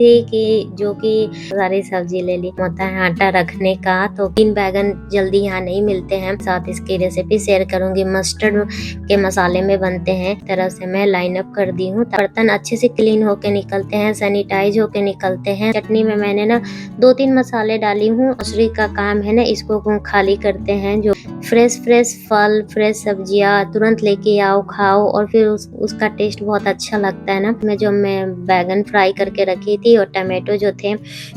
थी कि जो कि सारी सब्जी ले ली होता है आटा रखने का। तो 3 बैगन जल्दी यहाँ नहीं मिलते हैं। साथ इसकी रेसिपी शेयर करूंगी। मस्टर्ड के मसाले में बनते हैं। तरह से मैं लाइन अप कर दी हूँ। बर्तन अच्छे से क्लीन होके निकलते हैं, सैनिटाइज होके निकलते हैं। चटनी में मैंने ना 2-3 मसाले डाली हूँ। ग्रोसरी का काम है ना, इसको खाली करते हैं। जो फ्रेश फल, फ्रेश सब्जियाँ तुरंत लेके आओ, खाओ और फिर उसका टेस्ट बहुत अच्छा लगता है ना। मैं बैगन फ्राई करके रखी थी और टमाटो जो थे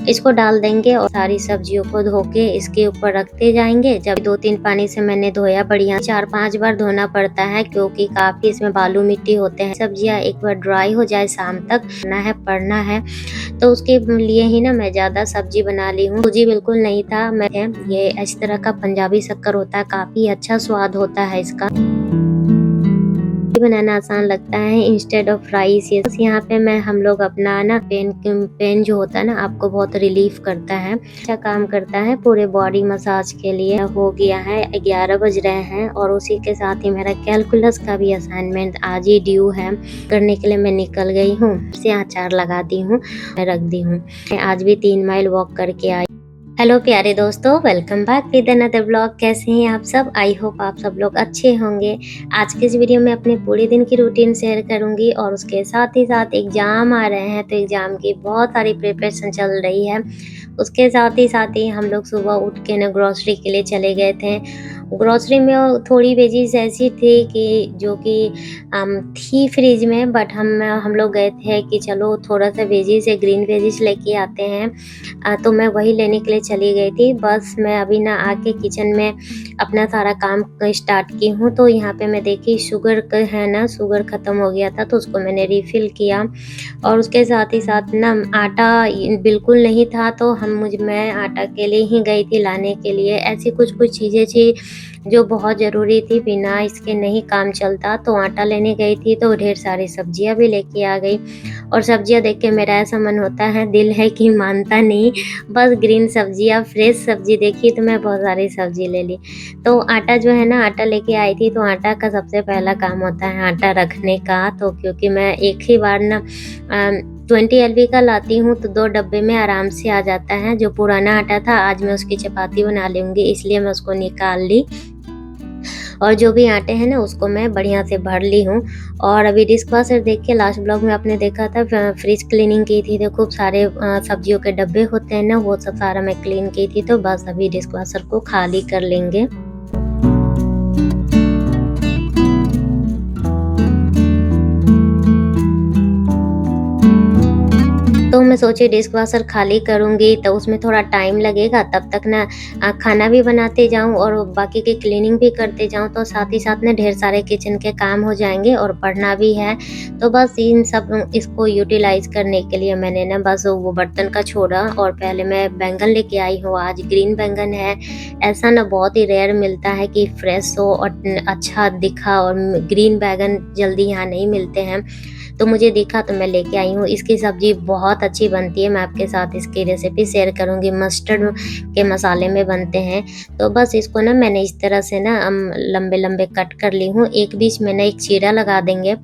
इसको डाल देंगे और सारी सब्जियों को धो के इसके ऊपर रखते जाएंगे। जब 2-3 पानी से मैंने धोया, बढ़िया 4-5 बार धोना पड़ता है क्योंकि काफी इसमें बालू मिट्टी होते हैं। सब्जियां एक बार ड्राई हो जाए, शाम तक पढ़ना है तो उसके लिए ही ना मैं ज्यादा सब्जी बना ली हूँ। सूजी बिल्कुल नहीं था। मैं ये इस तरह का पंजाबी शक्कर होता है, काफी अच्छा स्वाद होता है इसका। बनाना आसान लगता है इंस्टेड ऑफ राइस। यहाँ पे मैं हम लोग अपना ना पेन जो होता है ना, आपको बहुत रिलीफ करता है, अच्छा काम करता है पूरे बॉडी मसाज के लिए। हो गया है 11 बज रहे हैं और उसी के साथ ही मेरा कैलकुलस का भी असाइनमेंट आज ही ड्यू है। करने के लिए मैं निकल गई हूँ। से अचार लगा दी हूँ, रख दी हूँ। आज भी 3 माइल वॉक करके आई। हेलो प्यारे दोस्तों, welcome back with another blog. कैसे हैं आप सब? आई होप आप सब लोग अच्छे होंगे। आज के इस वीडियो में अपने पूरे दिन की रूटीन शेयर करूंगी और उसके साथ ही साथ एग्जाम आ रहे हैं तो एग्जाम की बहुत सारी प्रिपरेशन चल रही है। उसके साथ ही हम लोग सुबह उठ के ना ग्रोसरी के लिए चले गए थे। ग्रोसरी में थोड़ी वेजीज ऐसी थी कि जो कि थी फ्रिज में, बट हम लोग गए थे कि चलो थोड़ा सा वेजीज है, ग्रीन वेजीज लेके आते हैं। तो मैं वही लेने के लिए चली गई थी। बस मैं अभी ना आके किचन में अपना सारा काम स्टार्ट की हूँ। तो यहाँ पे मैं देखी शुगर है ना, शुगर ख़त्म हो गया था तो उसको मैंने रिफ़िल किया। और उसके साथ ही साथ ना आटा बिल्कुल नहीं था तो मैं आटा के लिए ही गई थी लाने के लिए। ऐसी कुछ चीज़ें थी जो बहुत ज़रूरी थी, बिना इसके नहीं काम चलता। तो आटा लेने गई थी तो ढेर सारी सब्जियां भी लेके आ गई। और सब्जियां देख के मेरा ऐसा मन होता है, दिल है कि मानता नहीं। बस ग्रीन सब्जियां, फ्रेश सब्जी देखी तो मैं बहुत सारी सब्जी ले ली। तो आटा जो है ना, आटा लेके आई थी। तो आटा का सबसे पहला काम होता है आटा रखने का। तो क्योंकि मैं एक ही बार ना 20 LV का लाती हूँ तो 2 डब्बे में आराम से आ जाता है। जो पुराना आटा था आज मैं उसकी चपाती बना लूँगी, इसलिए मैं उसको निकाल ली। और जो भी आटे हैं ना उसको मैं बढ़िया से भर ली हूँ। और अभी डिश वॉशर देख के लास्ट ब्लॉग में आपने देखा था, फ्रिज क्लीनिंग की थी तो खूब सारे सब्जियों के डब्बे होते हैं ना, वो सब सारा मैं क्लीन की थी। तो बस अभी डिश वॉशर को खाली कर लेंगे। तो मैं सोची डिश वॉशर खाली करूँगी तो उसमें थोड़ा टाइम लगेगा, तब तक ना खाना भी बनाते जाऊँ और बाकी की क्लीनिंग भी करते जाऊँ। तो साथ ही साथ ना ढेर सारे किचन के काम हो जाएंगे और पढ़ना भी है। तो बस इन सब इसको यूटिलाइज करने के लिए मैंने ना बस वो बर्तन का छोड़ा। और पहले मैं बैंगन लेके आई हूँ, आज ग्रीन बैंगन है। ऐसा ना बहुत ही रेयर मिलता है कि फ्रेश हो और अच्छा दिखा, और ग्रीन बैंगन जल्दी यहाँ नहीं मिलते हैं। तो मुझे दिखा तो मैं लेके आई हूँ। इसकी सब्जी बहुत अच्छी बनती है, मैं आपके साथ इसकी रेसिपी शेयर करूँगी। मस्टर्ड के मसाले में बनते हैं। तो बस इसको ना मैंने इस तरह से ना लंबे लंबे कट कर ली हूँ। एक बीच में ना एक चीरा लगा देंगे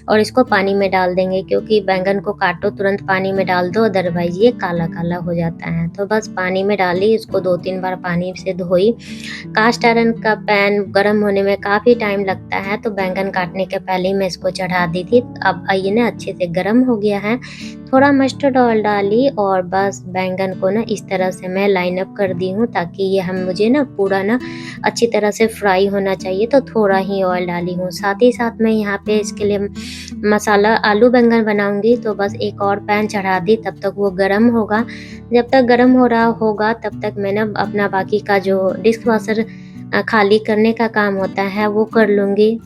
और इसको पानी में डाल देंगे, क्योंकि बैंगन को काटो तुरंत पानी में डाल दो, अदरवाइज ये काला काला हो जाता है। तो बस पानी में डाली, इसको 2-3 बार पानी से धोई। कास्ट आयरन का पैन गर्म होने में काफ़ी टाइम लगता है, तो बैंगन काटने के पहले ही मैं इसको चढ़ा दी थी। अब ये ना अच्छे से गर्म हो गया है। थोड़ा मस्टर्ड ऑयल डाली और बस बैंगन को ना इस तरह से मैं लाइन अप कर दी हूँ, ताकि ये मुझे ना पूरा ना अच्छी तरह से फ्राई होना चाहिए। तो थोड़ा ही ऑयल डाली हूँ। साथ ही साथ मैं यहाँ पे इसके लिए मसाला आलू बैंगन बनाऊंगी। तो बस एक और पैन चढ़ा दी, तब तक वो गर्म होगा। जब तक गर्म हो रहा होगा तब तक मैं ना अपना बाकी का जो डिश वॉशर खाली करने का काम होता है वो कर लूँगी।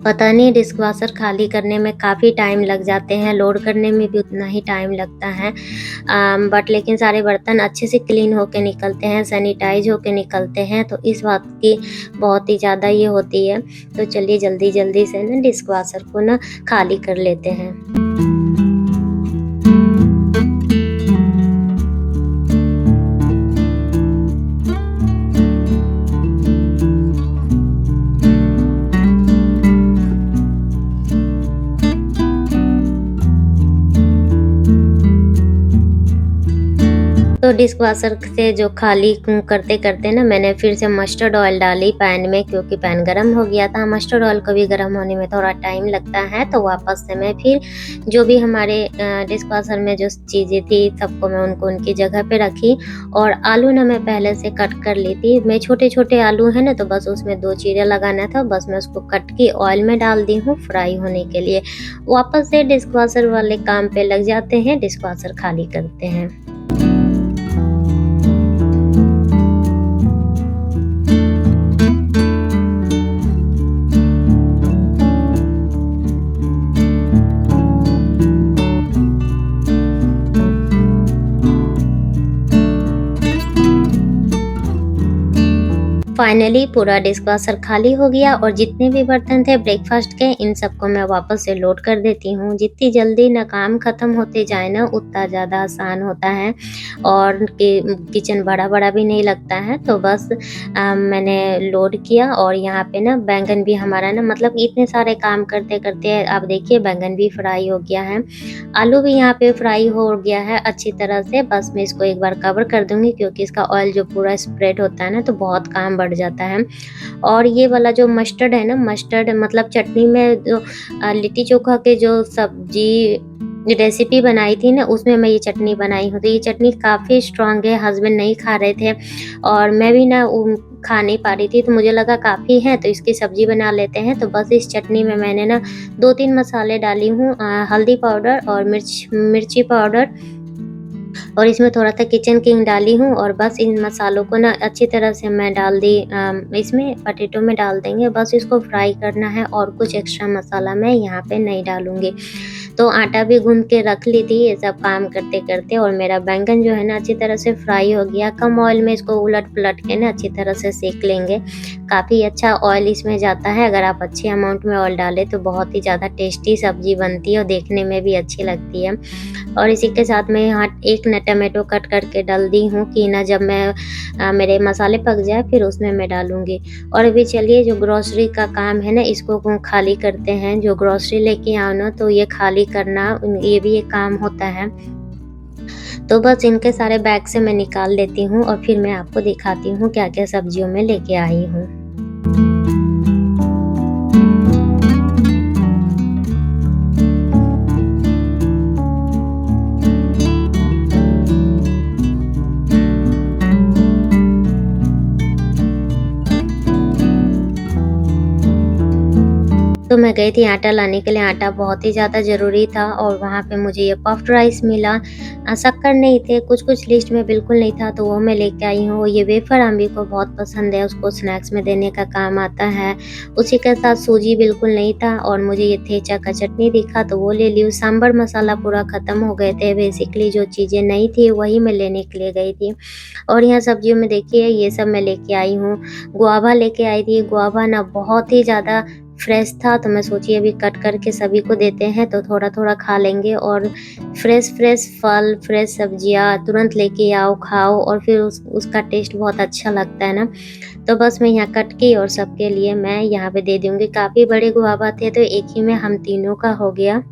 पता नहीं, डिश वॉशर खाली करने में काफ़ी टाइम लग जाते हैं, लोड करने में भी उतना ही टाइम लगता है। बट लेकिन सारे बर्तन अच्छे से क्लीन होके निकलते हैं, सैनिटाइज होके निकलते हैं। तो इस बात की बहुत ही ज़्यादा ये होती है। तो चलिए जल्दी जल्दी से ना डिश वॉशर को ना खाली कर लेते हैं। तो डिश वॉशर से जो खाली करते-करते ना मैंने फिर से मस्टर्ड ऑयल डाली पैन में, क्योंकि पैन गरम हो गया था। मस्टर्ड ऑयल को भी गरम होने में थोड़ा टाइम लगता है, तो वापस से मैं फिर जो भी हमारे डिश वॉशर में जो चीज़ें थी सबको मैं उनको उनकी जगह पे रखी। और आलू ना मैं पहले से कट कर ली थी। मैं छोटे-छोटे आलू है ना, तो बस उसमें 2 चीरे लगाना था, बस मैं उसको कट के ऑयल में डाल दी हूँ फ्राई होने के लिए। वापस से डिश वॉशर वाले काम पे लग जाते हैं, डिश वॉशर खाली करते हैं। फाइनली पूरा डिशवॉशर खाली हो गया और जितने भी बर्तन थे ब्रेकफास्ट के, इन सबको मैं वापस से लोड कर देती हूँ। जितनी जल्दी ना काम खत्म होते जाए ना, उतना ज़्यादा आसान होता है और किचन बड़ा-बड़ा भी नहीं लगता है। तो बस मैंने लोड किया और यहाँ पे ना बैंगन भी हमारा ना, मतलब इतने सारे काम करते-करते आप देखिए बैंगन भी फ्राई हो गया है। आलू भी यहाँ पे फ्राई हो गया है अच्छी तरह से। बस मैं इसको एक बार कवर कर दूँगी, क्योंकि इसका ऑयल जो पूरा स्प्रेड होता है ना, तो बहुत काम बढ़ जाता है। और ये वाला जो मस्टर्ड है ना, मस्टर्ड मतलब चटनी में जो लिट्टी चोखा के जो सब्जी रेसिपी बनाई थी ना, उसमें मैं ये चटनी बनाई हूँ। तो ये चटनी काफ़ी स्ट्रॉन्ग है, हस्बैंड नहीं खा रहे थे और मैं भी ना खा नहीं पा रही थी, तो मुझे लगा काफ़ी है तो इसकी सब्जी बना लेते हैं। तो बस इस चटनी में मैंने ना 2-3 मसाले डाली हूँ, हल्दी पाउडर और मिर्ची पाउडर, और इसमें थोड़ा-सा किचन किंग डाली हूँ। और बस इन मसालों को ना अच्छी तरह से मैं डाल दी, इसमें पोटैटो में डाल देंगे। बस इसको फ्राई करना है और कुछ एक्स्ट्रा मसाला मैं यहाँ पे नहीं डालूँगी। तो आटा भी गूँध के रख ली थी ये सब काम करते-करते, और मेरा बैंगन जो है ना अच्छी तरह से फ्राई हो गया। कम ऑयल में इसको उलट-पलट के ना अच्छी तरह से सेक लेंगे। काफ़ी अच्छा ऑयल इसमें जाता है, अगर आप अच्छे अमाउंट में ऑयल डालें तो बहुत ही ज़्यादा टेस्टी सब्ज़ी बनती है और देखने में भी अच्छी लगती है। और इसी के साथ मैं यहाँ एक ना टमाटो कट करके डाल दी हूँ कि ना जब मैं मेरे मसाले पक जाए फिर उसमें मैं डालूँगी। और अभी चलिए जो ग्रोसरी का काम है ना, इसको खाली करते हैं। जो ग्रोसरी लेके आओ ना, तो ये खाली करना ये भी एक काम होता है। तो बस इनके सारे बैग से मैं निकाल लेती हूँ और फिर मैं आपको दिखाती हूँ क्या-क्या सब्जियों में लेके आई हूँ। तो मैं गई थी आटा लाने के लिए, आटा बहुत ही ज़्यादा ज़रूरी था और वहाँ पे मुझे ये पफ्ड राइस मिला। शक्कर नहीं थे, कुछ-कुछ लिस्ट में बिल्कुल नहीं था, तो वो मैं लेके आई हूँ। ये वेफ़र अम्मी को बहुत पसंद है, उसको स्नैक्स में देने का काम आता है। उसी के साथ सूजी बिल्कुल नहीं था और मुझे ये ठेचा का चटनी दिखा तो वो ले ली। सांभर मसाला पूरा ख़त्म हो गए थे, बेसिकली जो चीज़ें नहीं थी वही मैं लेने के लिए गई थी। और यहाँ सब्जियों में देखिए ये सब मैं लेके आई हूँ। गुआवा लेके आई थी, गुआवा ना बहुत ही ज़्यादा फ्रेश था, तो मैं सोची अभी कट करके सभी को देते हैं तो थोड़ा-थोड़ा खा लेंगे। और फ्रेश-फ्रेश फल, फ्रेश सब्जियाँ तुरंत लेके आओ, खाओ और फिर उसका टेस्ट बहुत अच्छा लगता है ना। तो बस मैं यहाँ कट की और सबके लिए मैं यहाँ पे दे दूँगी। काफ़ी बड़े गुआवा थे तो एक ही में हम तीनों का हो गया।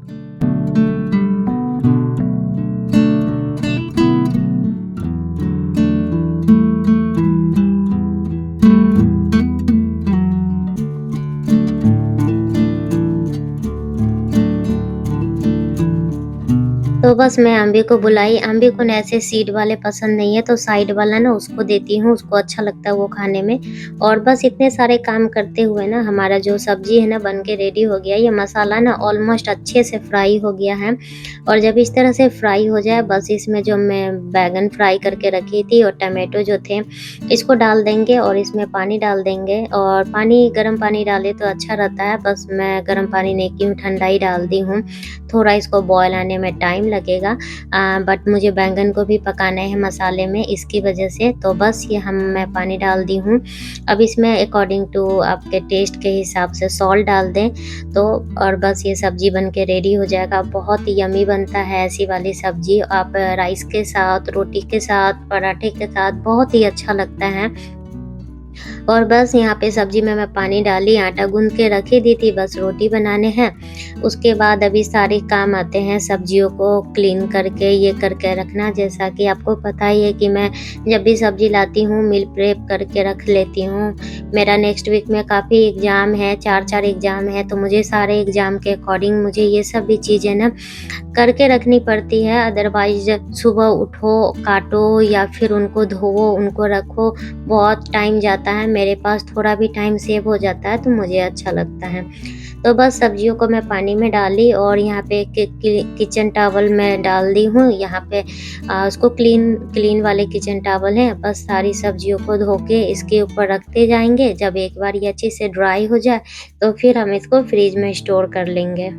तो बस मैं अम्बी को बुलाई, अम्बी को ना ऐसे सीड वाले पसंद नहीं है, तो साइड वाला ना उसको देती हूँ, उसको अच्छा लगता है वो खाने में। और बस इतने सारे काम करते हुए ना हमारा जो सब्ज़ी है ना बन के रेडी हो गया। ये मसाला ना ऑलमोस्ट अच्छे से फ्राई हो गया है और जब इस तरह से फ्राई हो जाए, बस इसमें जो मैं बैंगन फ्राई करके रखी थी और टमाटो जो थे, इसको डाल देंगे और इसमें पानी डाल देंगे। और पानी गर्म पानी डालें तो अच्छा रहता है, बस मैं गर्म पानी नहीं की हूँ, ठंडा ही डाल दी हूँ। थोड़ा इसको बॉयल आने में टाइम लगेगा, बट मुझे बैंगन को भी पकाना है मसाले में, इसकी वजह से। तो बस ये मैं पानी डाल दी हूँ। अब इसमें अकॉर्डिंग टू आपके टेस्ट के हिसाब से सॉल्ट डाल दें तो, और बस ये सब्ज़ी बन के रेडी हो जाएगा। बहुत ही यम्मी बनता है ऐसी वाली सब्ज़ी, आप राइस के साथ, रोटी के साथ, पराठे के साथ बहुत ही अच्छा लगता है। और बस यहाँ पे सब्जी में मैं पानी डाली, आटा गूँध के रख ही दी थी, बस रोटी बनाने हैं। उसके बाद अभी सारे काम आते हैं, सब्जियों को क्लीन करके ये करके रखना। जैसा कि आपको पता ही है कि मैं जब भी सब्जी लाती हूँ मील प्रेप करके रख लेती हूँ। मेरा नेक्स्ट वीक में काफ़ी एग्ज़ाम है, 4-4 एग्ज़ाम है, तो मुझे सारे एग्ज़ाम के अकॉर्डिंग मुझे ये सब भी चीज़ें ना करके रखनी पड़ती है। अदरवाइज़ सुबह उठो, काटो या फिर उनको धोवो, उनको रखो, बहुत टाइम जाता है। मेरे पास थोड़ा भी टाइम सेव हो जाता है तो मुझे अच्छा लगता है। तो बस सब्जियों को मैं पानी में डाली और यहाँ पे किचन टॉवल मैं डाल दी हूँ। यहाँ पे उसको क्लीन क्लीन वाले किचन टॉवल हैं। बस सारी सब्जियों को धो के इसके ऊपर रखते जाएँगे। जब एक बार ये अच्छे से ड्राई हो जाए तो फिर हम इसको फ्रिज में स्टोर कर लेंगे।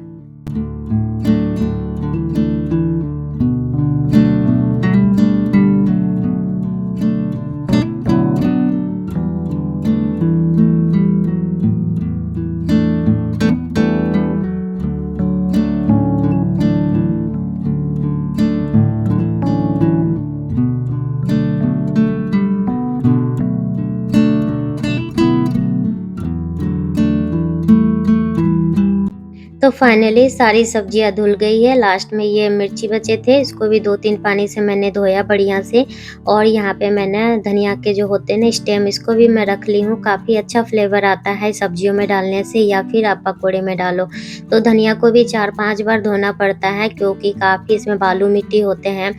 तो फाइनली सारी सब्जियाँ धुल गई है। लास्ट में ये मिर्ची बचे थे, इसको भी 2-3 पानी से मैंने धोया बढ़िया से। और यहाँ पे मैंने धनिया के जो होते हैं ना स्टेम, इसको भी मैं रख ली हूँ। काफ़ी अच्छा फ्लेवर आता है सब्जियों में डालने से, या फिर आप पकोड़े में डालो। तो धनिया को भी 4-5 बार धोना पड़ता है क्योंकि काफ़ी इसमें बालू मिट्टी होते हैं।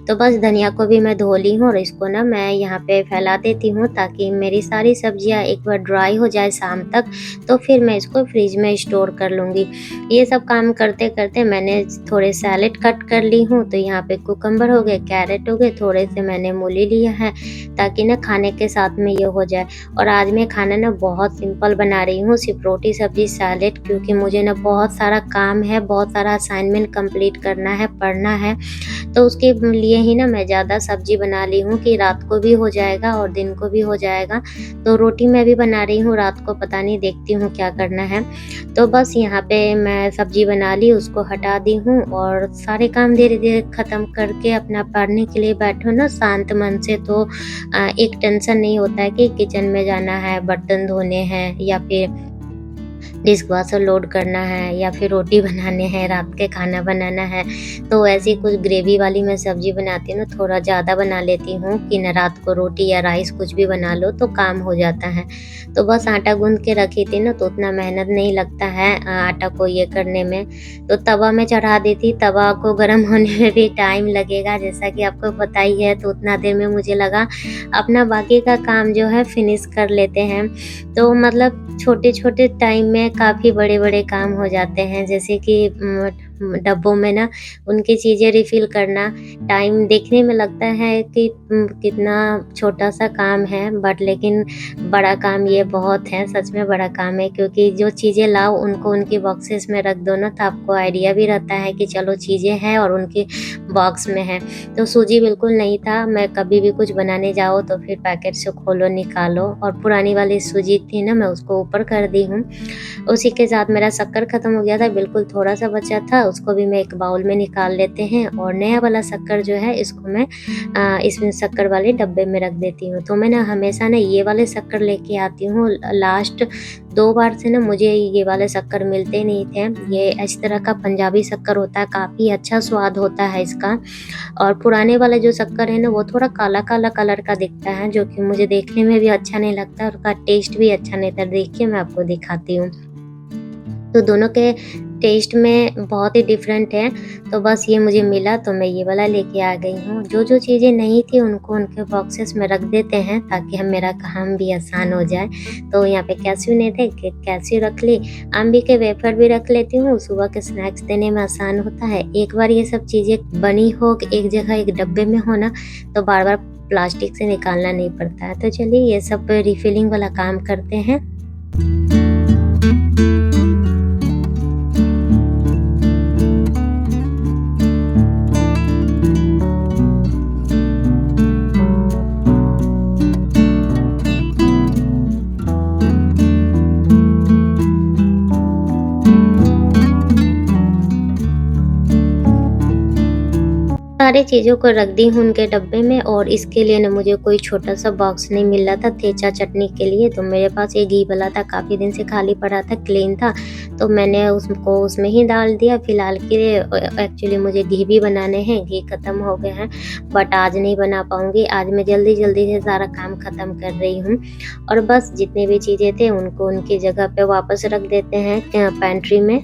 तो बस धनिया को भी मैं धो ली हूँ और इसको ना मैं यहाँ पे फैला देती हूँ ताकि मेरी सारी सब्जियाँ एक बार ड्राई हो जाए शाम तक, तो फिर मैं इसको फ्रिज में स्टोर कर लूँगी। ये सब काम करते-करते मैंने थोड़े सैलेड कट कर ली हूँ, तो यहाँ पे कुकम्बर हो गए, कैरेट हो गए, थोड़े से मैंने मूली लिया है ताकि ना खाने के साथ में ये हो जाए। और आज मैं खाना ना बहुत सिंपल बना रही हूँ, सिर्फ रोटी, सब्जी, सैलेड, क्योंकि मुझे ना बहुत सारा काम है, बहुत सारा असाइनमेंट कंप्लीट करना है, पढ़ना है। तो उसके लिए ही ना मैं ज़्यादा सब्जी बना ली हूँ कि रात को भी हो जाएगा और दिन को भी हो जाएगा। तो रोटी मैं भी बना रही हूँ, रात को पता नहीं देखती हूँ क्या करना है। तो बस यहाँ पे मैं सब्जी बना ली, उसको हटा दी हूँ और सारे काम धीरे-धीरे ख़त्म करके अपना पढ़ने के लिए बैठो ना शांत मन से, तो एक टेंशन नहीं होता है कि किचन में जाना है, बर्तन धोने हैं या फिर डिशवॉशर लोड करना है या फिर रोटी बनाने हैं, रात के खाना बनाना है। तो ऐसी कुछ ग्रेवी वाली मैं सब्ज़ी बनाती हूँ ना, थोड़ा ज़्यादा बना लेती हूँ कि ना रात को रोटी या राइस कुछ भी बना लो तो काम हो जाता है। तो बस आटा गूँध के रखी थी ना, तो उतना मेहनत नहीं लगता है आटा को ये करने में। तो तवा में चढ़ा दी थी, तवा को गर्म होने में भी टाइम लगेगा जैसा कि आपको पता ही है, तो उतना देर में मुझे लगा अपना बाकी का काम जो है फिनिश कर लेते हैं। तो मतलब छोटे-छोटे टाइम में काफ़ी बड़े-बड़े काम हो जाते हैं, जैसे कि डब्बों में ना उनकी चीज़ें रिफ़िल करना। टाइम देखने में लगता है कि कितना छोटा-सा काम है, बट लेकिन बड़ा काम ये बहुत है, सच में बड़ा काम है, क्योंकि जो चीज़ें लाओ उनको उनके बॉक्सेस में रख दो ना, तो आपको आइडिया भी रहता है कि चलो चीज़ें हैं और उनके बॉक्स में है। तो सूजी बिल्कुल नहीं था, मैं कभी भी कुछ बनाने जाओ तो फिर पैकेट से खोलो, निकालो, और पुरानी वाली सूजी थी ना, मैं उसको ऊपर कर दी हूँ। उसी के साथ मेरा शक्कर ख़त्म हो गया था, बिल्कुल थोड़ा-सा बचा था, उसको भी मैं एक बाउल में निकाल लेते हैं और नया वाला शक्कर जो है इसको मैं इसमें शक्कर वाले डब्बे में रख देती हूँ। तो मैं ना हमेशा ना ये वाले शक्कर लेके आती हूँ, लास्ट 2 बार से ना मुझे ये वाले शक्कर मिलते नहीं थे। ये इस तरह का पंजाबी शक्कर होता है, काफ़ी अच्छा स्वाद होता है इसका। और पुराने वाला जो शक्कर है ना, वो थोड़ा काला-काला कलर का दिखता है, जो कि मुझे देखने में भी अच्छा नहीं लगता और उसका टेस्ट भी अच्छा नहीं था। देखिए मैं आपको दिखाती हूँ। तो दोनों के टेस्ट में बहुत ही डिफरेंट है। तो बस ये मुझे मिला तो मैं ये वाला लेके आ गई हूँ। जो-जो चीज़ें नहीं थी उनको उनके बॉक्सेस में रख देते हैं ताकि हम मेरा काम भी आसान हो जाए। तो यहाँ पे कैश्यू नहीं थे, कैश्यू रख ली, अम्बी के वेफर भी रख लेती हूँ, सुबह के स्नैक्स देने में आसान होता है। एक बार ये सब चीज़ें बनी हो एक जगह एक डब्बे में हो ना, तो बार-बार प्लास्टिक से निकालना नहीं पड़ता है। तो चलिए ये सब रिफिलिंग वाला काम करते हैं। सारी चीज़ों को रख दी हूँ उनके डब्बे में, और इसके लिए ना मुझे कोई छोटा-सा बॉक्स नहीं मिल रहा था ठेचा चटनी के लिए, तो मेरे पास ये घी वाला था, काफ़ी दिन से खाली पड़ा था, क्लीन था, तो मैंने उसको उसमें ही डाल दिया। फ़िलहाल के लिए एक्चुअली मुझे घी भी बनाने हैं, घी खत्म हो गए हैं, बट आज नहीं बना पाऊँगी। आज मैं जल्दी-जल्दी से सारा काम ख़त्म कर रही हूँ, और बस जितनी भी चीज़ें थे उनको उनकी जगह पे वापस रख देते हैं पैंट्री में।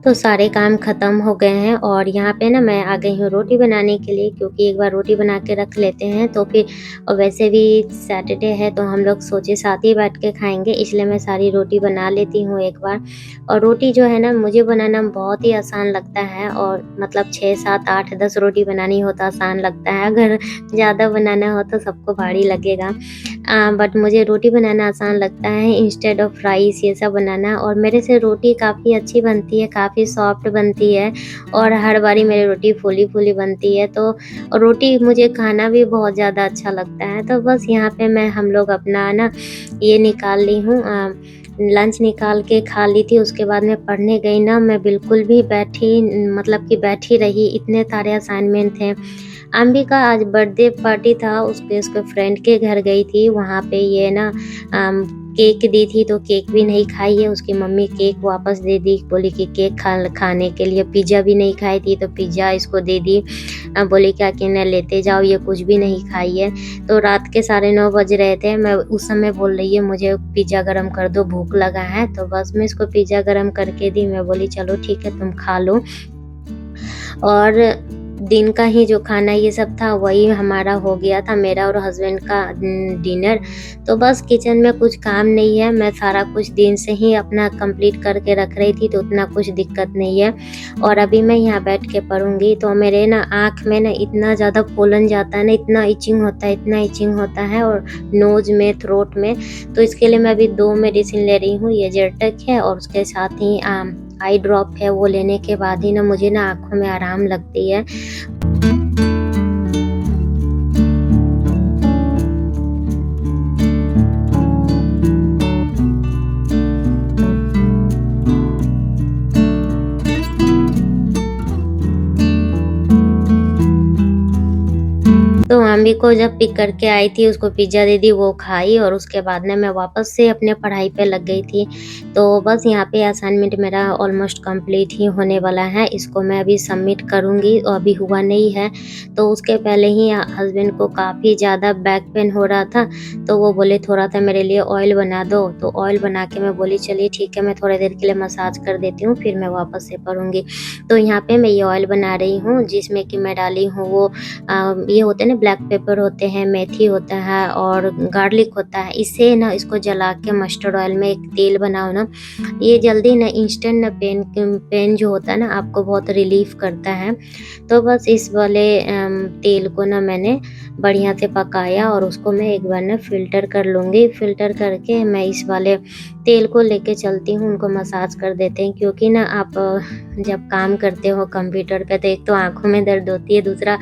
तो सारे काम ख़त्म हो गए हैं, और यहाँ पे ना मैं आ गई हूँ रोटी बनाने के लिए, क्योंकि एक बार रोटी बना के रख लेते हैं तो फिर, और वैसे भी सैटरडे है तो हम लोग सोचे साथ ही बैठ के खाएँगे, इसलिए मैं सारी रोटी बना लेती हूँ एक बार। और रोटी जो है ना मुझे बनाना बहुत ही आसान लगता है, और मतलब 6, 7, 8, 10 रोटी बनानी हो तो आसान लगता है, अगर ज़्यादा बनाना हो तो सबको भारी लगेगा। बट मुझे रोटी बनाना आसान लगता है इंस्टेड ऑफ राइस ये सब बनाना, और मेरे से रोटी काफ़ी अच्छी बनती है, काफ़ी सॉफ्ट बनती है, और हर बारी मेरी रोटी फूली-फूली बनती है, तो रोटी मुझे खाना भी बहुत ज़्यादा अच्छा लगता है। तो बस यहाँ पे मैं हम लोग अपना ना ये निकाल ली हूँ, लंच निकाल के खा ली थी, उसके बाद मैं पढ़ने गई ना, मैं बिल्कुल भी बैठी, मतलब कि बैठी रही, इतने सारे असाइनमेंट थे। अम्बी का आज बर्थडे पार्टी था, उसके उसके फ्रेंड के घर गई थी, वहाँ पे ये ना केक दी थी, तो केक भी नहीं खाई है, उसकी मम्मी केक वापस दे दी, बोली कि केक खाने के लिए। पिज़्ज़ा भी नहीं खाई थी तो पिज़्ज़ा इसको दे दी, बोली कि अकेले लेते जाओ, ये कुछ भी नहीं खाई है। तो रात के 9:30 बज रहे थे, मैं उस समय बोल रही है मुझे पिज़्ज़ा गरम कर दो, भूख लगा है, तो बस मैं इसको पिज़्ज़ा गरम करके दी। मैं बोली चलो ठीक है तुम खा लो, और दिन का ही जो खाना ये सब था वही हमारा हो गया था, मेरा और हस्बैंड का डिनर। तो बस किचन में कुछ काम नहीं है, मैं सारा कुछ दिन से ही अपना कंप्लीट करके रख रही थी, तो उतना कुछ दिक्कत नहीं है। और अभी मैं यहाँ बैठ के पढ़ूँगी, तो मेरे ना आँख में ना इतना ज़्यादा फूलन जाता है ना, इतना इचिंग होता है, इतना इचिंग होता है, और नोज़ में, थ्रोट में। तो इसके लिए मैं अभी 2 मेडिसिन ले रही हूँ, ये जेरटेक है, और उसके साथ ही आई ड्रॉप है, वो लेने के बाद ही ना मुझे ना आँखों में आराम लगती है। तो मम्मी को जब पिक करके आई थी, उसको पिज़्ज़ा दे दी, वो खाई, और उसके बाद ना मैं वापस से अपने पढ़ाई पे लग गई थी। तो बस यहाँ पे असाइनमेंट मेरा ऑलमोस्ट कंप्लीट ही होने वाला है, इसको मैं अभी सबमिट करूँगी, और अभी हुआ नहीं है। तो उसके पहले ही हस्बैंड को काफ़ी ज़्यादा बैक पेन हो रहा था, तो वो बोले थोड़ा-सा मेरे लिए ऑयल बना दो, तो ऑयल बना के मैं बोली चलिए ठीक है, मैं थोड़ी देर के लिए मसाज कर देती हूँ, फिर मैं वापस से पढ़ूँगी। तो यहाँ पे मैं ये ऑयल बना रही हूँ, जिसमें कि मैं डाली हूँ वो ये होते हैं ना, ब्लैक पेपर होते हैं, मेथी होता है, और गार्लिक होता है। इससे ना इसको जला के मस्टर्ड ऑयल में एक तेल बनाओ ना, ये जल्दी ना इंस्टेंट ना पेन जो होता है ना आपको बहुत रिलीफ करता है। तो बस इस वाले तेल को ना मैंने बढ़िया से पकाया, और उसको मैं एक बार ना फ़िल्टर कर लूँगी। फ़िल्टर करके मैं इस वाले तेल को लेके चलती हूँ, उनको मसाज कर देते हैं, क्योंकि ना आप जब काम करते हो कंप्यूटर पे, तो एक तो आँखों में दर्द होती है, दूसरा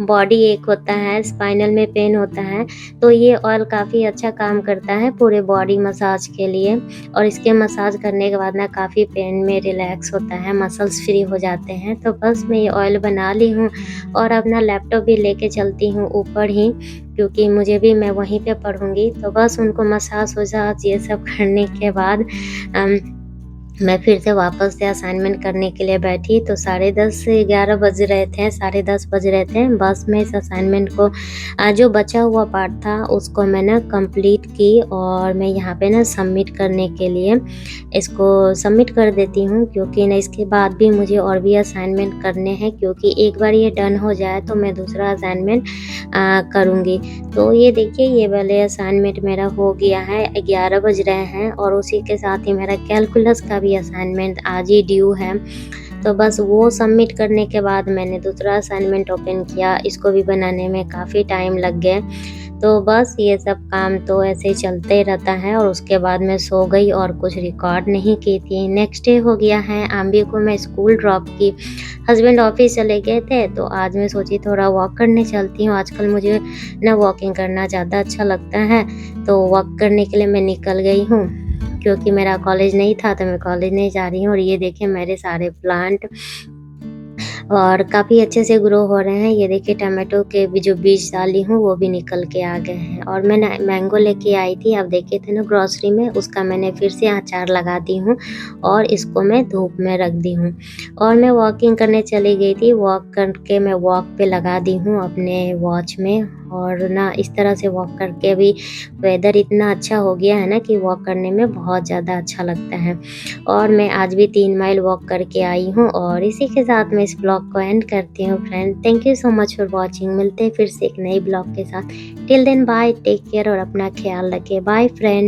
बॉडी एक होता है, स्पाइनल में पेन होता है, तो ये ऑयल काफ़ी अच्छा काम करता है पूरे बॉडी मसाज के लिए, और इसके मसाज करने के बाद ना काफ़ी पेन में रिलैक्स होता है, मसल्स फ्री हो जाते हैं। तो बस मैं ये ऑयल बना ली हूँ, और अपना लैपटॉप भी लेके चलती हूँ ऊपर ही, क्योंकि मुझे भी, मैं वहीं पे पढ़ूँगी। तो बस उनको मसाज-वसाज ये सब करने के बाद मैं फिर से वापस से असाइनमेंट करने के लिए बैठी, तो 10:30 से 11 बज रहे थे, 10:30 बज रहे थे। बस मैं इस असाइनमेंट को जो बचा हुआ पार्ट था उसको मैं ना कंप्लीट की, और मैं यहाँ पे ना सबमिट करने के लिए इसको सबमिट कर देती हूँ, क्योंकि ना इसके बाद भी मुझे और भी असाइनमेंट करने हैं, क्योंकि एक बार ये डन हो जाए तो मैं दूसरा असाइनमेंट करूँगी। तो ये देखिए, ये वाले असाइनमेंट मेरा हो गया है, 11 बज रहे हैं, और उसी के साथ ही मेरा कैलकुलस का भी असाइनमेंट आज ही ड्यू है। तो बस वो सबमिट करने के बाद मैंने दूसरा असाइनमेंट ओपन किया, इसको भी बनाने में काफ़ी टाइम लग गया। तो बस ये सब काम तो ऐसे ही चलते ही रहता है और उसके बाद मैं सो गई और कुछ रिकॉर्ड नहीं की थी। नेक्स्ट डे हो गया है, आम्बी को मैं स्कूल ड्रॉप की। हस्बैंड ऑफिस चले गए थे तो आज मैं सोची थोड़ा वॉक करने चलती हूँ। आजकल मुझे ना वॉकिंग करना ज़्यादा अच्छा लगता है, तो वॉक करने के लिए मैं निकल गई हूँ। क्योंकि मेरा कॉलेज नहीं था तो मैं कॉलेज नहीं जा रही हूँ और ये देखिए मेरे सारे प्लांट और काफ़ी अच्छे से ग्रो हो रहे हैं। ये देखिए टमाटो के भी जो बीज डाली हूँ वो भी निकल के आ गए हैं और मैं ना मैंगो लेके आई थी, आप देखे थे ना ग्रोसरी में, उसका मैंने फिर से अचार लगा दी हूँ और इसको मैं धूप में रख दी हूँ। और मैं वॉकिंग करने चली गई थी, वॉक करके मैं वॉक पे लगा दी हूँ अपने वॉच में और ना इस तरह से वॉक करके भी वेदर इतना अच्छा हो गया है ना कि वॉक करने में बहुत ज़्यादा अच्छा लगता है। और मैं आज भी 3 माइल वॉक करके आई हूँ और इसी के साथ मैं इस ब्लॉग को एंड करती हूँ friend. Thank you so much for watching. मिलते हैं फिर से एक नई ब्लॉग के साथ। Till then bye, take care और अपना ख्याल रखें। Bye friend.